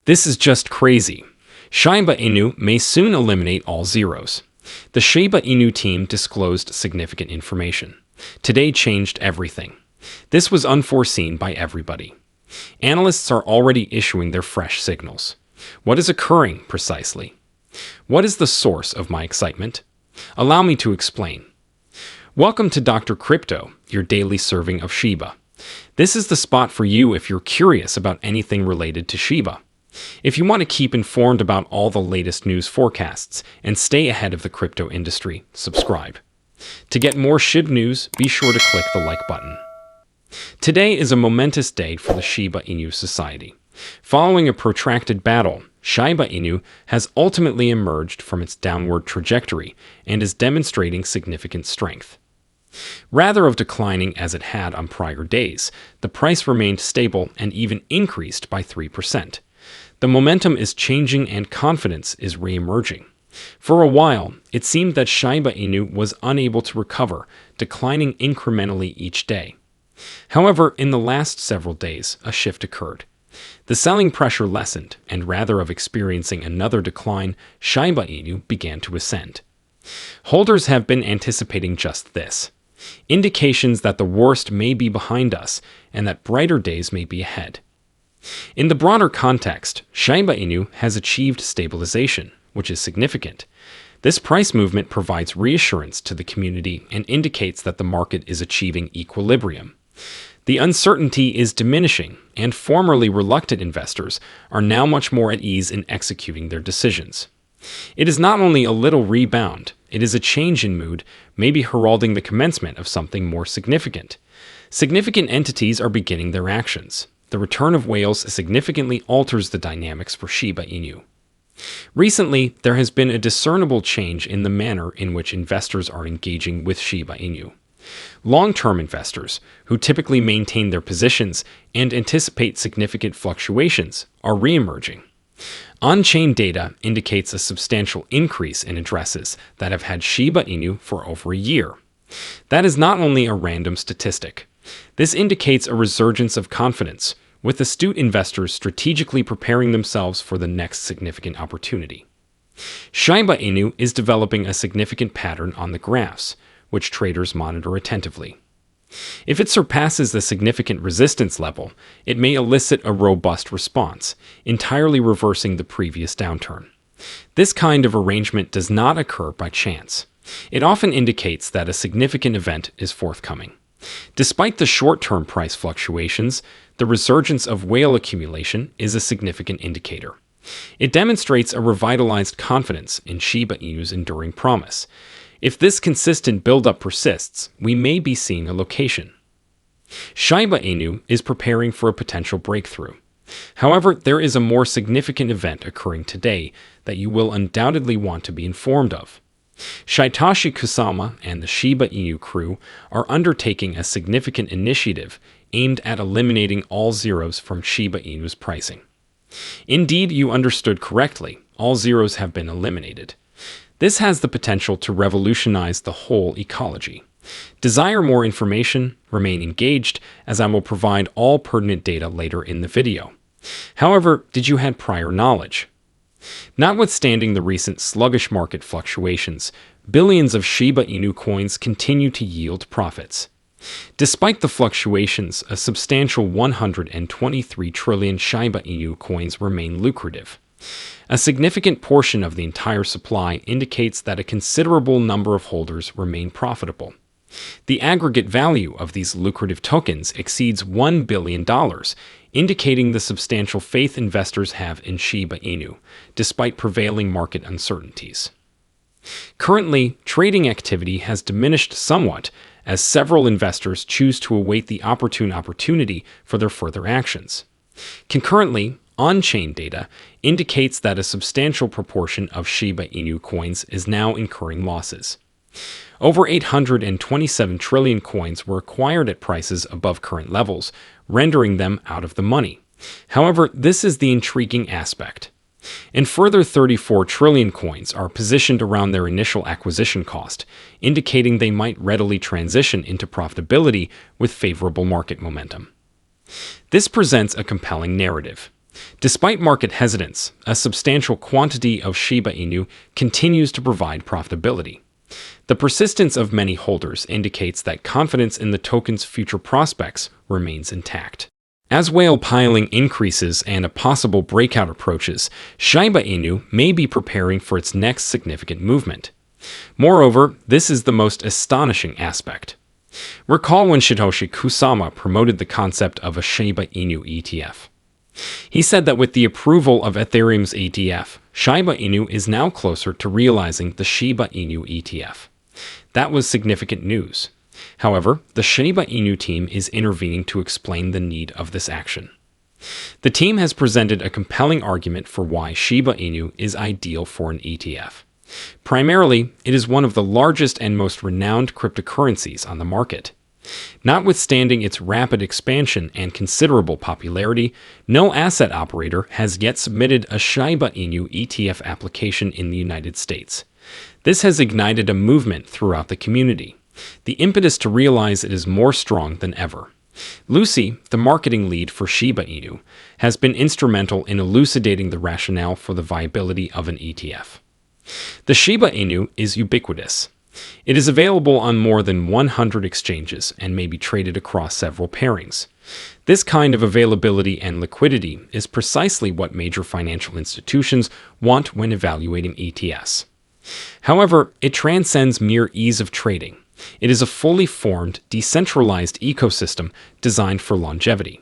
This is just crazy. Shiba Inu may soon eliminate all zeros. The Shiba Inu team disclosed significant information. Today changed everything. This was unforeseen by everybody. Analysts are already issuing their fresh signals. What is occurring precisely? What is the source of my excitement? Allow me to explain. Welcome to Dr. Crypto, your daily serving of Shiba. This is the spot for you if you're curious about anything related to Shiba. If you want to keep informed about all the latest news forecasts and stay ahead of the crypto industry, subscribe. To get more Shib news, be sure to click the like button. Today is a momentous day for the Shiba Inu society. Following a protracted battle, Shiba Inu has ultimately emerged from its downward trajectory and is demonstrating significant strength. Rather of declining as it had on prior days, the price remained stable and even increased by 3%. The momentum is changing and confidence is re-emerging. For a while, it seemed that Shiba Inu was unable to recover, declining incrementally each day. However, in the last several days, a shift occurred. The selling pressure lessened, and rather of experiencing another decline, Shiba Inu began to ascend. Holders have been anticipating just this. Indications that the worst may be behind us and that brighter days may be ahead. In the broader context, Shiba Inu has achieved stabilization, which is significant. This price movement provides reassurance to the community and indicates that the market is achieving equilibrium. The uncertainty is diminishing, and formerly reluctant investors are now much more at ease in executing their decisions. It is not only a little rebound, it is a change in mood, maybe heralding the commencement of something more significant. Significant entities are beginning their actions. The return of whales significantly alters the dynamics for Shiba Inu. Recently, there has been a discernible change in the manner in which investors are engaging with Shiba Inu. Long-term investors, who typically maintain their positions and anticipate significant fluctuations, are re-emerging. On-chain data indicates a substantial increase in addresses that have had Shiba Inu for over a year. That is not only a random statistic. This indicates a resurgence of confidence, with astute investors strategically preparing themselves for the next significant opportunity. Shiba Inu is developing a significant pattern on the graphs, which traders monitor attentively. If it surpasses the significant resistance level, it may elicit a robust response, entirely reversing the previous downturn. This kind of arrangement does not occur by chance. It often indicates that a significant event is forthcoming. Despite the short-term price fluctuations, the resurgence of whale accumulation is a significant indicator. It demonstrates a revitalized confidence in Shiba Inu's enduring promise. If this consistent buildup persists, we may be seeing a location. Shiba Inu is preparing for a potential breakthrough. However, there is a more significant event occurring today that you will undoubtedly want to be informed of. Satoshi Kusama and the Shiba Inu crew are undertaking a significant initiative aimed at eliminating all zeros from Shiba Inu's pricing. Indeed, you understood correctly. All zeros have been eliminated. This has the potential to revolutionize the whole ecology. Desire more information? Remain engaged, as I will provide all pertinent data later in the video. However, did you have prior knowledge? Notwithstanding the recent sluggish market fluctuations, billions of Shiba Inu coins continue to yield profits. Despite the fluctuations, a substantial 123 trillion Shiba Inu coins remain lucrative. A significant portion of the entire supply indicates that a considerable number of holders remain profitable. The aggregate value of these lucrative tokens exceeds $1 billion, indicating the substantial faith investors have in Shiba Inu, despite prevailing market uncertainties. Currently, trading activity has diminished somewhat as several investors choose to await the opportune opportunity for their further actions. Concurrently, on-chain data indicates that a substantial proportion of Shiba Inu coins is now incurring losses. Over 827 trillion coins were acquired at prices above current levels, rendering them out of the money. However, this is the intriguing aspect. And further 34 trillion coins are positioned around their initial acquisition cost, indicating they might readily transition into profitability with favorable market momentum. This presents a compelling narrative. Despite market hesitance, a substantial quantity of Shiba Inu continues to provide profitability. The persistence of many holders indicates that confidence in the token's future prospects remains intact. As whale piling increases and a possible breakout approaches, Shiba Inu may be preparing for its next significant movement. Moreover, this is the most astonishing aspect. Recall when Satoshi Kusama promoted the concept of a Shiba Inu ETF. He said that with the approval of Ethereum's ETF, Shiba Inu is now closer to realizing the Shiba Inu ETF. That was significant news. However, the Shiba Inu team is intervening to explain the need of this action. The team has presented a compelling argument for why Shiba Inu is ideal for an ETF. Primarily, it is one of the largest and most renowned cryptocurrencies on the market. Notwithstanding its rapid expansion and considerable popularity, no asset operator has yet submitted a Shiba Inu ETF application in the United States. This has ignited a movement throughout the community. The impetus to realize it is more strong than ever. Lucy, the marketing lead for Shiba Inu, has been instrumental in elucidating the rationale for the viability of an ETF. The Shiba Inu is ubiquitous. It is available on more than 100 exchanges and may be traded across several pairings. This kind of availability and liquidity is precisely what major financial institutions want when evaluating ETFs. However, it transcends mere ease of trading. It is a fully formed, decentralized ecosystem designed for longevity.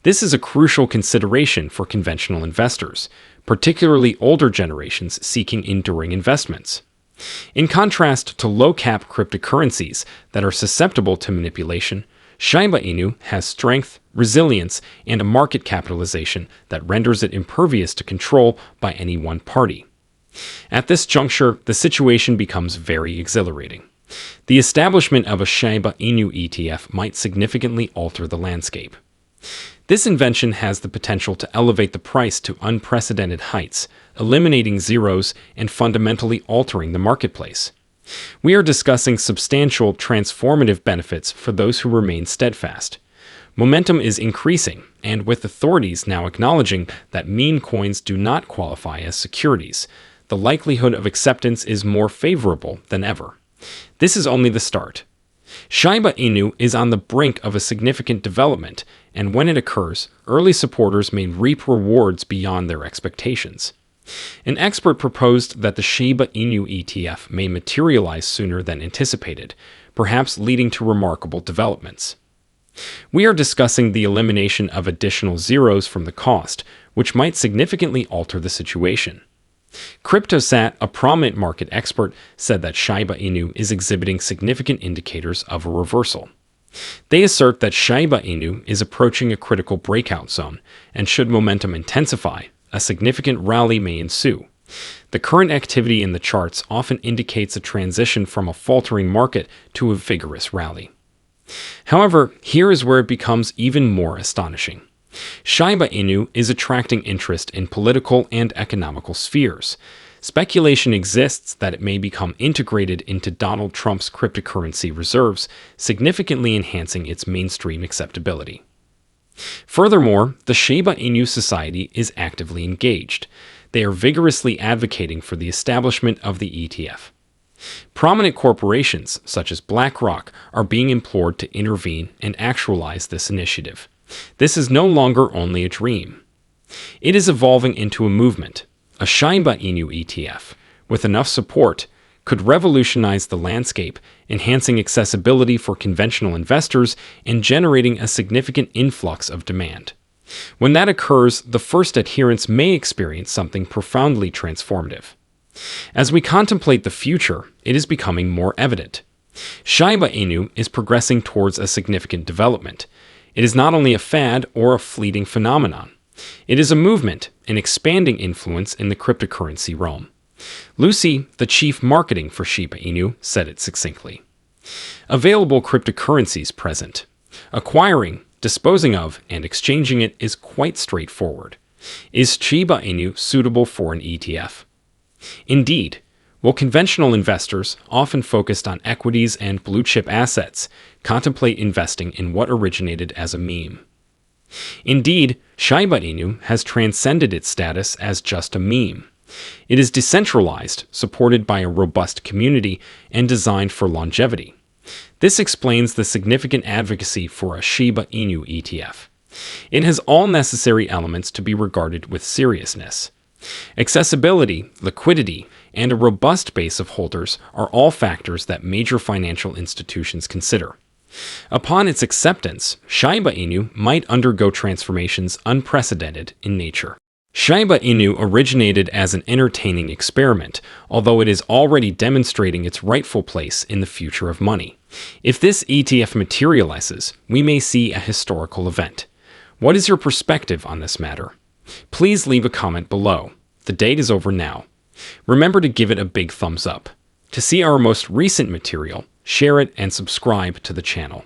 This is a crucial consideration for conventional investors, particularly older generations seeking enduring investments. In contrast to low-cap cryptocurrencies that are susceptible to manipulation, Shiba Inu has strength, resilience, and a market capitalization that renders it impervious to control by any one party. At this juncture, the situation becomes very exhilarating. The establishment of a Shiba Inu ETF might significantly alter the landscape. This invention has the potential to elevate the price to unprecedented heights, eliminating zeros and fundamentally altering the marketplace. We are discussing substantial transformative benefits for those who remain steadfast. Momentum is increasing, and with authorities now acknowledging that meme coins do not qualify as securities, the likelihood of acceptance is more favorable than ever. This is only the start. Shiba Inu is on the brink of a significant development, and when it occurs, early supporters may reap rewards beyond their expectations. An expert proposed that the Shiba Inu ETF may materialize sooner than anticipated, perhaps leading to remarkable developments. We are discussing the elimination of additional zeros from the cost, which might significantly alter the situation. CryptoSat, a prominent market expert, said that Shiba Inu is exhibiting significant indicators of a reversal. They assert that Shiba Inu is approaching a critical breakout zone, and should momentum intensify, a significant rally may ensue. The current activity in the charts often indicates a transition from a faltering market to a vigorous rally. However, here is where it becomes even more astonishing. Shiba Inu is attracting interest in political and economical spheres. Speculation exists that it may become integrated into Donald Trump's cryptocurrency reserves, significantly enhancing its mainstream acceptability. Furthermore, the Shiba Inu Society is actively engaged. They are vigorously advocating for the establishment of the ETF. Prominent corporations, such as BlackRock, are being implored to intervene and actualize this initiative. This is no longer only a dream. It is evolving into a movement. A Shiba Inu ETF, with enough support, could revolutionize the landscape, enhancing accessibility for conventional investors and generating a significant influx of demand. When that occurs, the first adherents may experience something profoundly transformative. As we contemplate the future, it is becoming more evident. Shiba Inu is progressing towards a significant development. It is not only a fad or a fleeting phenomenon. It is a movement, an expanding influence in the cryptocurrency realm. Lucy, the chief marketing for Shiba Inu, said it succinctly. Available cryptocurrencies present. Acquiring, disposing of, and exchanging it is quite straightforward. Is Shiba Inu suitable for an ETF? Indeed. While conventional investors, often focused on equities and blue-chip assets, contemplate investing in what originated as a meme. Indeed, Shiba Inu has transcended its status as just a meme. It is decentralized, supported by a robust community, and designed for longevity. This explains the significant advocacy for a Shiba Inu ETF. It has all necessary elements to be regarded with seriousness. Accessibility, liquidity, and a robust base of holders are all factors that major financial institutions consider. Upon its acceptance, Shiba Inu might undergo transformations unprecedented in nature. Shiba Inu originated as an entertaining experiment, although it is already demonstrating its rightful place in the future of money. If this ETF materializes, we may see a historical event. What is your perspective on this matter? Please leave a comment below. The date is over now. Remember to give it a big thumbs up. To see our most recent material, share it and subscribe to the channel.